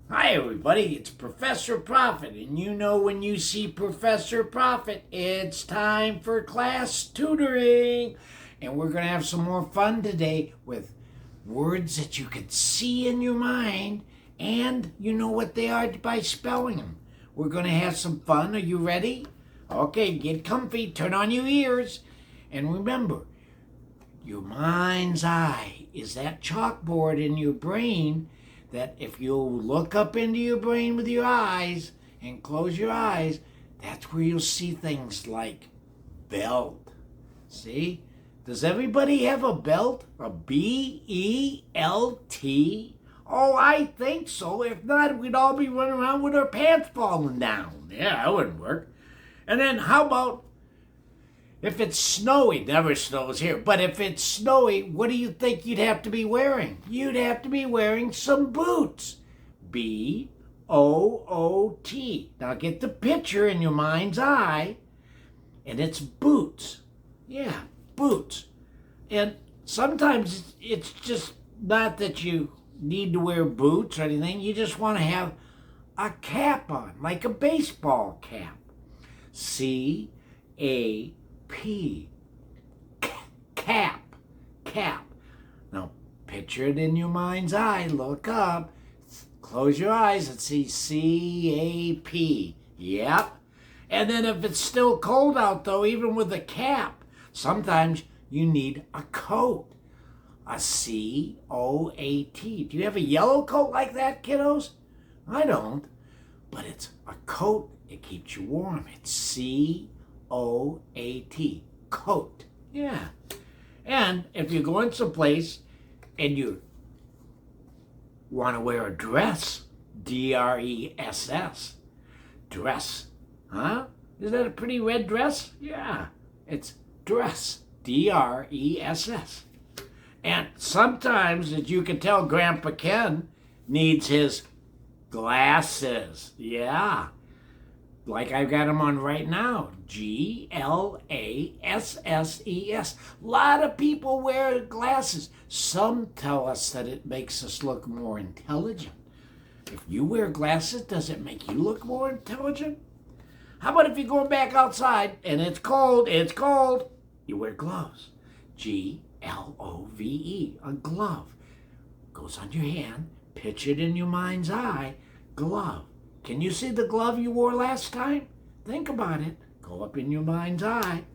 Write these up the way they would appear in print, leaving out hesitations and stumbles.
Hi everybody, it's Professor Profitt, and you know when you see Professor Profitt, it's time for class tutoring. And we're going to have some more fun today with words that you can see in your mind, and you know what they are by spelling them. We're going to have some fun. Are you ready? Okay, get comfy, turn on your ears, and remember, your mind's eye is that chalkboard in your brain that if you look up into your brain with your eyes and close your eyes, that's where you'll see things like belt. See? Does everybody have a belt? A B-E-L-T? Oh, I think so. If not, we'd all be running around with our pants falling down. Yeah, that wouldn't work. And then how about if it's snowy? Never snows here. But if it's snowy, what do you think you'd have to be wearing? You'd have to be wearing some boots. B-O-O-T. Now get the picture in your mind's eye, and it's boots. Yeah, boots. And sometimes it's just not that you need to wear boots or anything. You just want to have a cap on, like a baseball cap. C-A-P. Cap. Now picture it in your mind's eye. Look up. Close your eyes and see C-A-P. Yep. And then if it's still cold out though, even with a cap, sometimes you need a coat. A C-O-A-T. Do you have a yellow coat like that, kiddos? I don't. But it's a coat. It keeps you warm. It's C-O-A-T. Coat. Yeah. And if you're going someplace and you want to wear a dress, D-R-E-S-S. Dress. Huh? Is that a pretty red dress? Yeah. It's dress. D-R-E-S-S. And sometimes, as you can tell, Grandpa Ken needs his glasses. Yeah. Like I've got them on right now. G-L-A-S-S-E-S. A lot of people wear glasses. Some tell us that it makes us look more intelligent. If you wear glasses, does it make you look more intelligent? How about if you're going back outside and it's cold, you wear gloves. G-L-O-V-E, a glove. Goes on your hand, picture it in your mind's eye, glove. Can you see the glove you wore last time? Think about it. Go up in your mind's eye.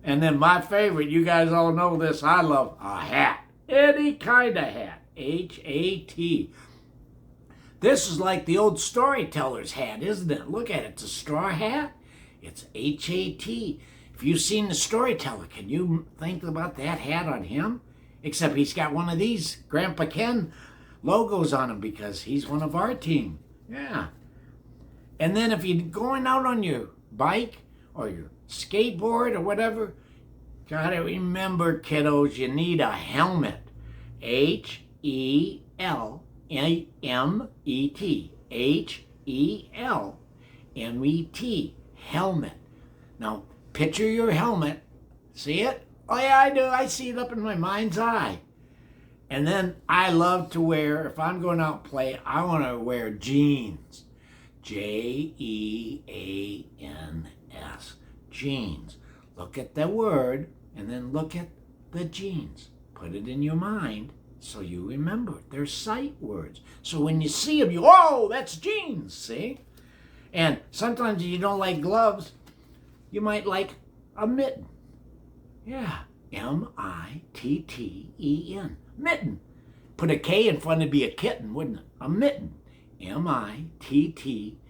And then my favorite, you guys all know this, I love a hat. Any kind of hat. H-A-T. This is like the old storyteller's hat, isn't it? Look at it. It's a straw hat. It's H-A-T. If you've seen the storyteller, can you think about that hat on him? Except he's got one of these Grandpa Ken logos on him because he's one of our team. Yeah. And then if you're going out on your bike or your skateboard or whatever, gotta remember, kiddos, you need a helmet. H-E-L-M-E-T. H-E-L-M-E-T. Helmet. Now, picture your helmet. See it? Oh yeah, I do. I see it up in my mind's eye. And then I love to wear, if I'm going out and play, I want to wear jeans. J-E-A-N-S. Jeans. Look at the word and then look at the jeans. Put it in your mind so you remember. They're sight words. So when you see them, oh, that's jeans, see? And sometimes if you don't like gloves, you might like a mitten. Yeah. M-I-T-T-E-N. Mitten. Put a K in front, it'd be a kitten, wouldn't it? A mitten. M-I-T-T-E-N.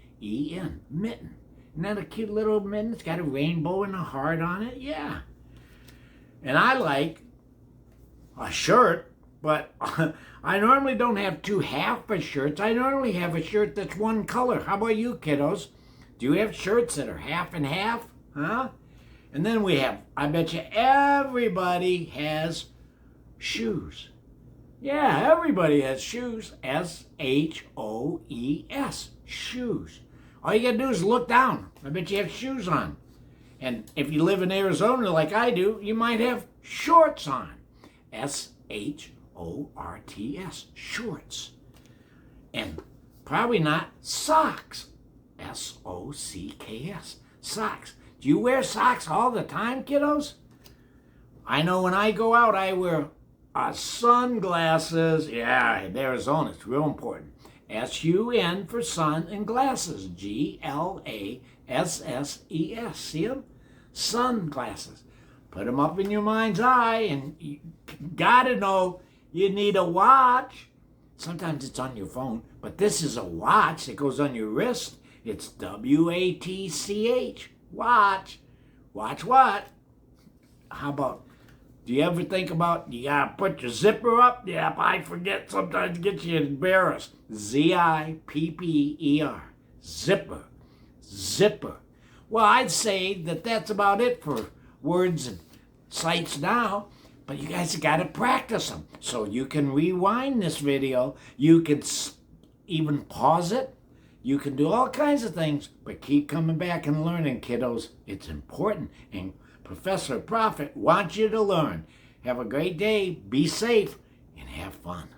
Mitten. Isn't that a cute little mitten? It's got a rainbow and a heart on it. Yeah. And I like a shirt, but I normally don't have two half a shirts. I normally have a shirt that's one color. How about you, kiddos? Do you have shirts that are half and half? Huh? And then we have, I bet you everybody has shoes. Yeah, everybody has shoes. S-H-O-E-S. Shoes. All you gotta do is look down. I bet you have shoes on. And if you live in Arizona like I do, you might have shorts on. S-H-O-R-T-S. Shorts. And Probably not. Socks. S-O-C-K-S. Socks. Do you wear socks all the time, kiddos? I know when I go out, I wear sunglasses. Yeah, in Arizona, it's real important. S-U-N for sun and glasses. G-L-A-S-S-E-S. See them? Sunglasses. Put them up in your mind's eye, and you gotta know you need a watch. Sometimes it's on your phone, but this is a watch that goes on your wrist. It's W-A-T-C-H. Watch. Watch what? How about, do you ever think about, you gotta put your zipper up? Yep, I forget, sometimes it gets you embarrassed. Z-I-P-P-E-R. Zipper. Zipper. Well, I'd say that that's about it for words and sights now, but you guys got to practice them. So you can rewind this video. You can even pause it. You can do all kinds of things, but keep coming back and learning, kiddos. It's important, and Professor Profitt wants you to learn. Have a great day, be safe, and have fun.